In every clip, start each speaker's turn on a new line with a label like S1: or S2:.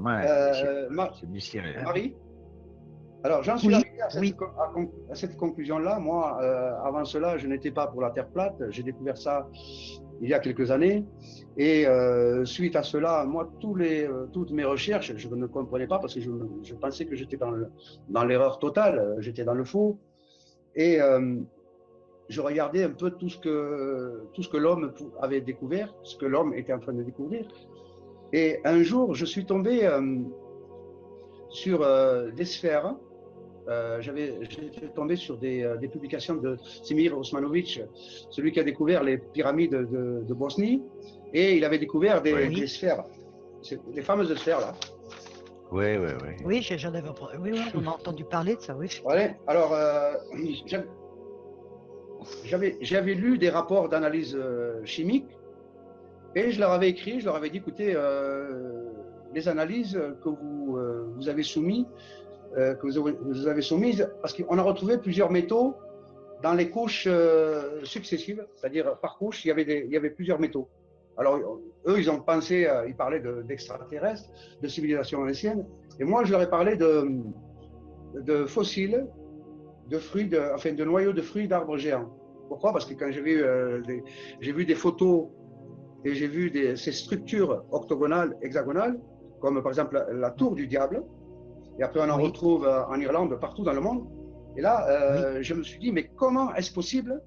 S1: vraiment, c'est mystérieux.
S2: Marie, alors j'en suis
S3: Oui,
S2: arrivé
S3: oui.
S2: à cette conclusion-là. Moi, avant cela, je n'étais pas pour la Terre plate. J'ai découvert ça il y a quelques années. Et suite à cela, moi, toutes mes recherches, je ne comprenais pas parce que je pensais que j'étais dans l'erreur totale, j'étais dans le faux. Et je regardais un peu tout ce que l'homme avait découvert, ce que l'homme était en train de découvrir. Et un jour, je suis tombé sur des sphères. J'étais tombé sur des publications de Semir Osmanovic, celui qui a découvert les pyramides de Bosnie, et il avait découvert des sphères, les fameuses sphères là.
S1: Oui.
S3: Oui, j'en avais entendu. Oui, on a entendu parler de ça, oui.
S2: Ouais, alors, j'avais lu des rapports d'analyse chimique et je leur avais écrit, je leur avais dit, écoutez, les analyses que vous avez soumises, parce qu'on a retrouvé plusieurs métaux dans les couches successives, c'est-à-dire par couche, il y avait plusieurs métaux. Alors, eux, ils ont pensé, ils parlaient d'extraterrestres, de civilisations anciennes, et moi, je leur ai parlé de fossiles, de fruits, de noyaux de fruits d'arbres géants. Pourquoi? Parce que quand j'ai vu des photos et j'ai vu ces structures octogonales, hexagonales, comme par exemple la tour du diable, et après on en retrouve en Irlande, partout dans le monde. Et là, je me suis dit, mais comment est-ce possible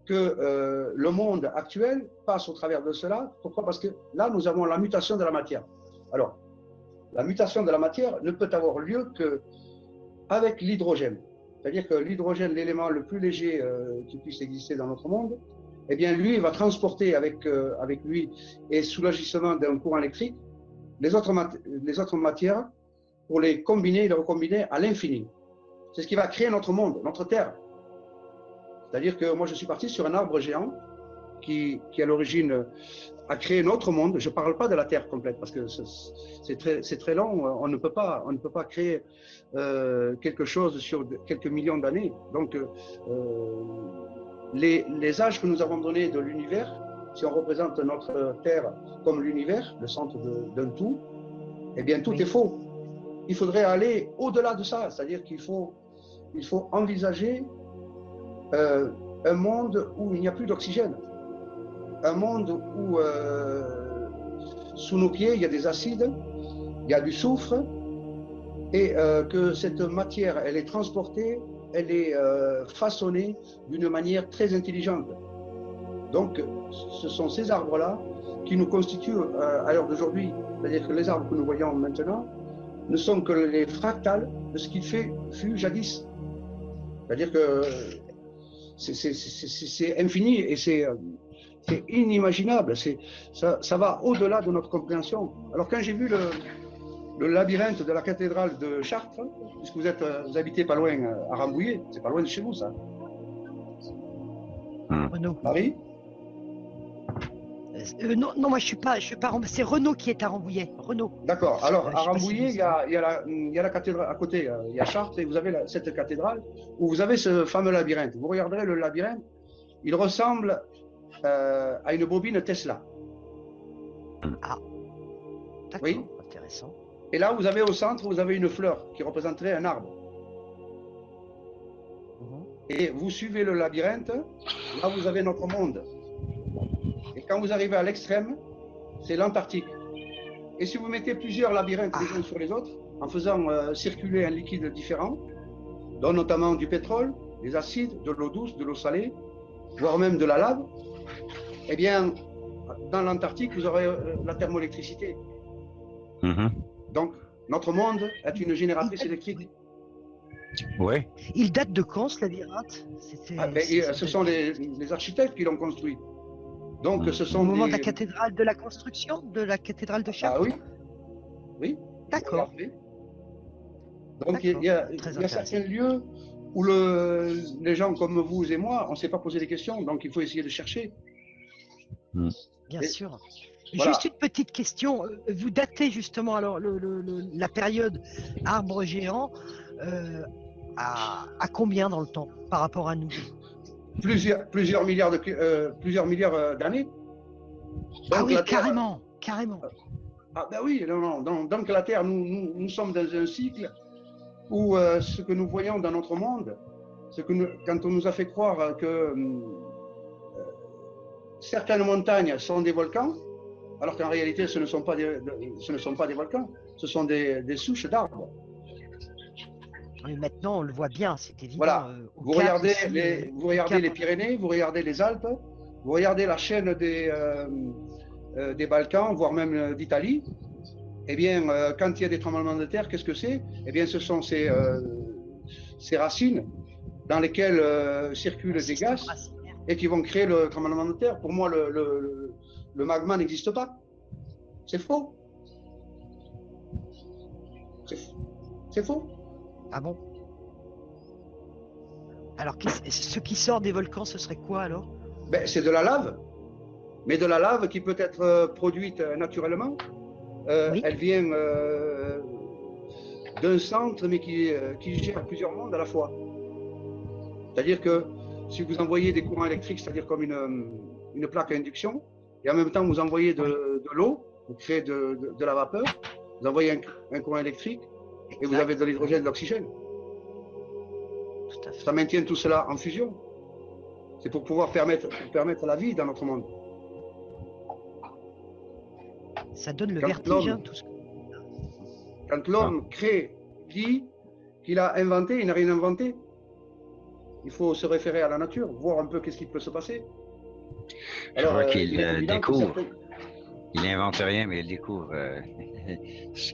S2: que le monde actuel passe au travers de cela? Pourquoi? Parce que là, nous avons la mutation de la matière. Alors, la mutation de la matière ne peut avoir lieu qu'avec l'hydrogène. C'est-à-dire que l'hydrogène, l'élément le plus léger qui puisse exister dans notre monde, eh bien, lui, il va transporter avec lui, et sous l'agissement d'un courant électrique, les autres matières pour les combiner et les recombiner à l'infini. C'est ce qui va créer notre monde, notre Terre. C'est-à-dire que moi, je suis parti sur un arbre géant qui à l'origine a créé notre monde. Je ne parle pas de la Terre complète parce que c'est très long. On ne peut pas créer quelque chose sur quelques millions d'années. Donc, les âges que nous avons donnés de l'univers, si on représente notre Terre comme l'univers, le centre d'un tout, eh bien, tout est faux. Il faudrait aller au-delà de ça. C'est-à-dire qu'il faut envisager un monde où il n'y a plus d'oxygène. Un monde où sous nos pieds, il y a des acides, il y a du soufre, et que cette matière, elle est transportée, elle est façonnée d'une manière très intelligente. Donc, ce sont ces arbres-là qui nous constituent à l'heure d'aujourd'hui. C'est-à-dire que les arbres que nous voyons maintenant ne sont que les fractales de ce qu'il fut jadis. C'est-à-dire que c'est infini et c'est inimaginable. Ça va au-delà de notre compréhension. Alors quand j'ai vu le labyrinthe de la cathédrale de Chartres, puisque vous habitez pas loin à Rambouillet, c'est pas loin de chez vous, ça.
S3: Renaud.
S2: Marie?
S3: Non, moi je suis pas c'est Renaud qui est à Rambouillet. Renaud.
S2: D'accord. Alors à Rambouillet, il y a la cathédrale à côté, il y a Chartres et vous avez cette cathédrale où vous avez ce fameux labyrinthe. Vous regarderez le labyrinthe, il ressemble à une bobine Tesla.
S3: Ah, d'accord,
S2: oui.
S3: Intéressant.
S2: Et là, vous avez au centre, vous avez une fleur qui représenterait un arbre. Et vous suivez le labyrinthe, là vous avez notre monde. Et quand vous arrivez à l'extrême, c'est l'Antarctique. Et si vous mettez plusieurs labyrinthes les uns sur les autres, en faisant circuler un liquide différent, dont notamment du pétrole, des acides, de l'eau douce, de l'eau salée, voire même de la lave, eh bien, dans l'Antarctique, vous aurez la thermoélectricité. Donc, notre monde est une génératrice électrique.
S1: Oui.
S3: Il date de quand, ce labyrinthe?
S2: Ce sont les architectes qui l'ont construit. Donc, ce sont
S3: au moment de la cathédrale, de la construction de la cathédrale de Chartres.
S2: Ah oui. Oui.
S3: D'accord.
S2: Donc, il y a certains lieux où les gens comme vous et moi, on ne s'est pas posé des questions, donc il faut essayer de chercher.
S3: Bien sûr. Voilà. Juste une petite question. Vous datez justement alors la période arbre géant à combien dans le temps par rapport à nous?
S2: Plusieurs milliards d'années.
S3: Ah oui, carrément.
S2: Ah ben oui, non. Donc la Terre, nous sommes dans un cycle où ce que nous voyons dans notre monde, quand on nous a fait croire que certaines montagnes sont des volcans, alors qu'en réalité ce ne sont pas des volcans, ce sont des souches d'arbres.
S3: Mais maintenant, on le voit bien, c'est évident.
S2: Voilà. Vous regardez les Pyrénées, vous regardez les Alpes, vous regardez la chaîne des Balkans, voire même d'Italie. Eh bien, quand il y a des tremblements de terre, qu'est-ce que c'est? Eh bien, ce sont ces racines dans lesquelles circulent des gaz et qui vont créer le tremblement de terre. Pour moi, le magma n'existe pas. C'est faux. C'est faux.
S3: Ah bon? Alors, ce qui sort des volcans, ce serait quoi alors?
S2: Ben, c'est de la lave. Mais de la lave qui peut être produite naturellement. Oui. Elle vient d'un centre, mais qui gère plusieurs mondes à la fois. C'est-à-dire que si vous envoyez des courants électriques, c'est-à-dire comme une plaque à induction, et en même temps vous envoyez de l'eau, vous créez de la vapeur, vous envoyez un courant électrique, et vous avez de l'hydrogène et de l'oxygène. Ça maintient tout cela en fusion. C'est pour pouvoir permettre la vie dans notre monde.
S3: Ça donne le vertige, hein, tout ce...
S2: Quand l'homme dit qu'il a inventé, il n'a rien inventé. Il faut se référer à la nature, voir un peu qu'est-ce qui peut se passer.
S1: Alors, je vois qu'il découvre. Il n'invente rien, mais il découvre ce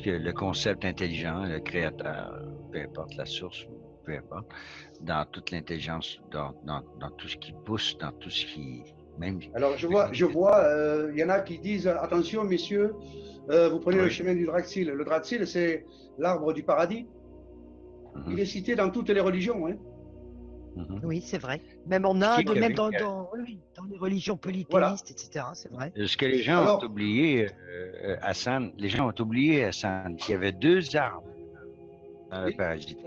S1: que le concept intelligent, le créateur, peu importe la source, peu importe, dans toute l'intelligence, dans tout ce qui pousse, dans tout ce qui... Même...
S2: Alors, je vois, il y en a qui disent, attention, messieurs, vous prenez le chemin du Draxil. Le Draxil, c'est l'arbre du paradis. Il est cité dans toutes les religions. Hein.
S3: Oui, c'est vrai. Même en Inde, même dans les religions polythéistes, voilà. Etc. C'est vrai.
S1: Ce que les gens ont oublié, Hassan, qu'il y avait deux arbres dans le paradis.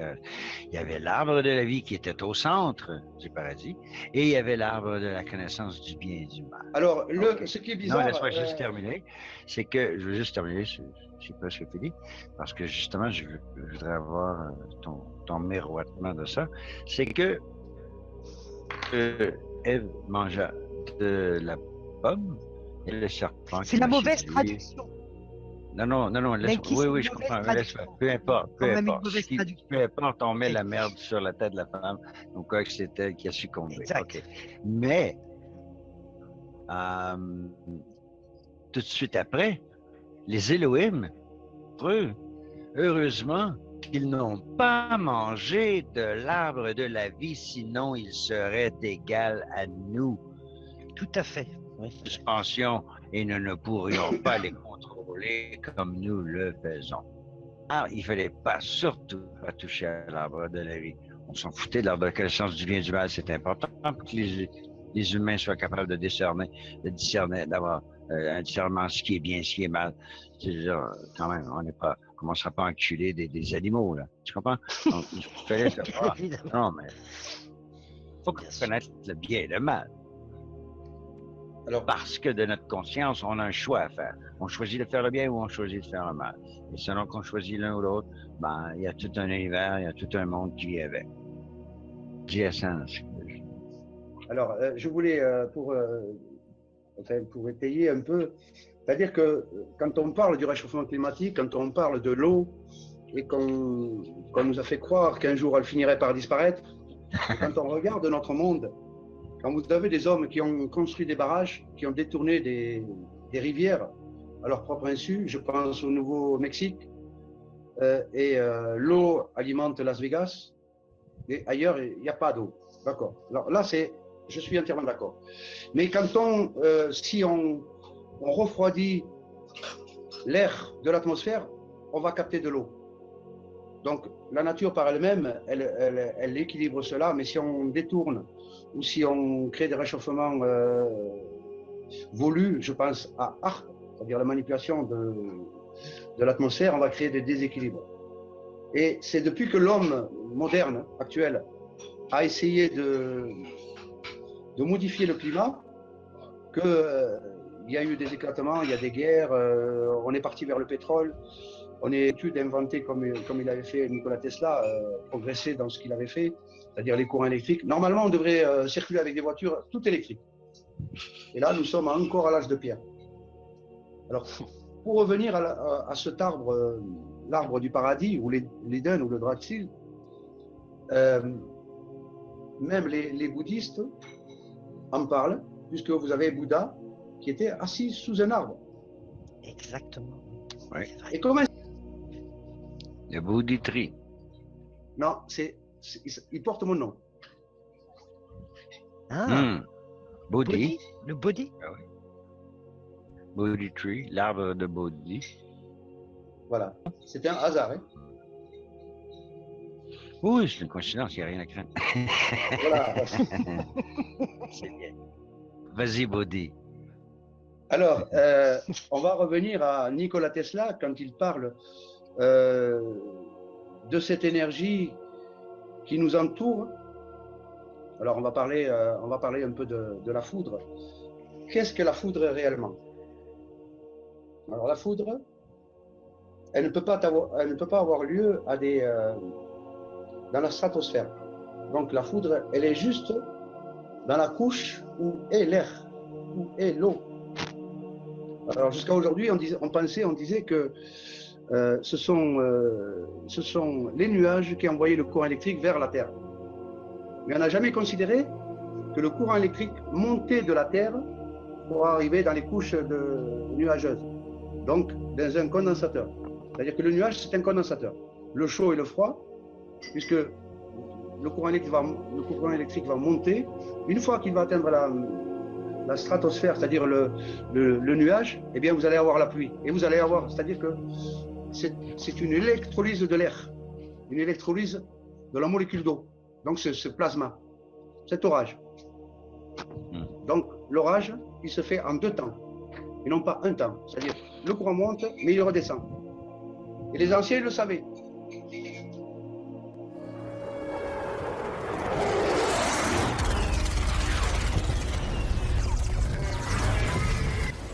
S1: Il y avait l'arbre de la vie qui était au centre du paradis et il y avait l'arbre de la connaissance du bien et du mal.
S2: Alors, ce qui est bizarre...
S1: Non, laisse-moi juste terminer. C'est que, je veux juste terminer, je sais pas ce que tu dis, parce que justement, je voudrais avoir ton miroitement de ça. C'est que Ève mangea de la pomme et le serpent...
S3: C'est la mauvaise traduction.
S1: Non, oui, je comprends. Peu importe. Peu importe, on met la merde sur la tête de la femme, donc quoi que c'est elle qui a succombé. Okay. Mais, tout de suite après, les Elohim, heureusement qu'ils n'ont pas mangé de l'arbre de la vie, sinon ils seraient égaux à nous.
S3: Tout à fait.
S1: Suspension, et nous ne pourrions pas les contrôler comme nous le faisons. Alors, il ne fallait surtout pas toucher à l'arbre de la vie. On s'en foutait de l'arbre de la connaissance du bien et du mal. C'est important pour que les humains soient capables de discerner, d'avoir un discernement ce qui est bien, ce qui est mal. C'est-à-dire, quand même, on ne commencera pas à enculer des animaux, là. Tu comprends? Donc, il fallait savoir. Non, mais il faut connaître le bien et le mal. Alors, parce que de notre conscience, on a un choix à faire. On choisit de faire le bien ou on choisit de faire le mal. Et selon qu'on choisit l'un ou l'autre, ben, il y a tout un univers, il y a tout un monde qui est avec. GSN.
S2: Alors, je voulais, pour étayer un peu, c'est-à-dire que quand on parle du réchauffement climatique, quand on parle de l'eau, et qu'on nous a fait croire qu'un jour elle finirait par disparaître, quand on regarde notre monde, quand vous avez des hommes qui ont construit des barrages, qui ont détourné des rivières à leur propre insu, je pense au Nouveau-Mexique, et l'eau alimente Las Vegas, et ailleurs, il n'y a pas d'eau. D'accord. Alors là, je suis entièrement d'accord. Mais quand si on refroidit l'air de l'atmosphère, on va capter de l'eau. Donc, la nature par elle-même, elle équilibre cela, mais si on détourne ou si on crée des réchauffements voulus, je pense à ARP, c'est-à-dire la manipulation de l'atmosphère, on va créer des déséquilibres. Et c'est depuis que l'homme moderne, actuel, a essayé de modifier le climat, qu'il il y a eu des éclatements, il y a des guerres, on est parti vers le pétrole. On est études inventées comme il avait fait Nikola Tesla, progresser dans ce qu'il avait fait, c'est-à-dire les courants électriques. Normalement, on devrait circuler avec des voitures toutes électriques. Et là, nous sommes encore à l'âge de pierre. Alors, pour revenir à cet arbre, l'arbre du paradis, ou l'Éden, ou le Draxil, même les bouddhistes en parlent, puisque vous avez Bouddha qui était assis sous un arbre.
S3: Exactement.
S1: Ouais.
S2: Et comment...
S1: Le Bodhi Tree.
S2: Non, il porte mon nom.
S3: Ah,
S1: Bodhi.
S3: Le Bodhi.
S1: Ah oui. Bodhi Tree, l'arbre de Bodhi.
S2: Voilà, c'était un hasard. Hein.
S1: Oui, c'est une coïncidence, il n'y a rien à craindre.
S2: Voilà.
S1: C'est bien. Vas-y, Bodhi.
S2: Alors, on va revenir à Nikola Tesla quand il parle de cette énergie qui nous entoure. Alors, on va parler un peu de la foudre. Qu'est-ce que la foudre réellement? Alors, la foudre, elle ne peut pas avoir lieu dans la stratosphère. Donc, la foudre, elle est juste dans la couche où est l'air, où est l'eau. Alors, jusqu'à aujourd'hui, on disait que ce sont les nuages qui envoyaient le courant électrique vers la Terre. Mais on n'a jamais considéré que le courant électrique montait de la Terre pour arriver dans les couches nuageuses, donc dans un condensateur. C'est-à-dire que le nuage, c'est un condensateur. Le chaud et le froid, puisque le courant électrique va monter. Une fois qu'il va atteindre la stratosphère, c'est-à-dire le nuage, eh bien, vous allez avoir la pluie. Et vous allez avoir, c'est-à-dire que c'est une électrolyse de l'air, une électrolyse de la molécule d'eau. Donc, ce plasma, cet orage. Donc, l'orage, il se fait en 2 temps, et non pas un temps. C'est-à-dire, le courant monte, mais il redescend. Et les anciens le savaient.